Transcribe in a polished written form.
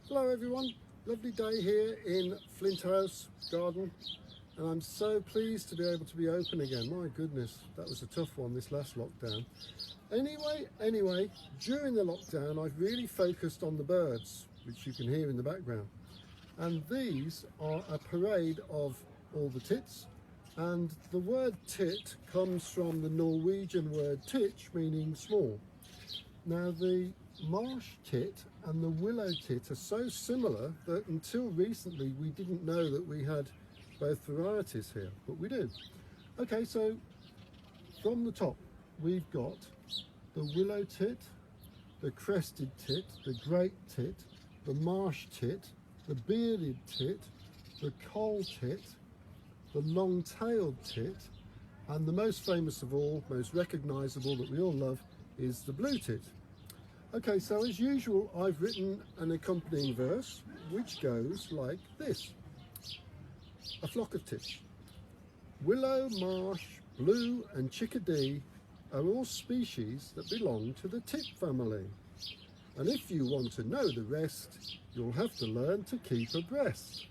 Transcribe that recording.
Hello everyone, lovely day here in Flint House Garden, and I'm so pleased to be able to be open again. My goodness, that was a tough one, this last lockdown. Anyway, during the lockdown I've really focused on the birds, which you can hear in the background, and these are a parade of all the tits, and the word tit comes from the Norwegian word titch, meaning small. Now the marsh tit and the willow tit are so similar that until recently we didn't know that we had both varieties here, but we do. Okay, so from the top we've got the willow tit, the crested tit, the great tit, the marsh tit, the bearded tit, the coal tit, the long-tailed tit, and the most famous of all, most recognisable that we all love, is the blue tit. Okay, so as usual, I've written an accompanying verse which goes like this. A flock of tits. Willow, marsh, blue and chickadee are all species that belong to the tit family. And if you want to know the rest, you'll have to learn to keep abreast.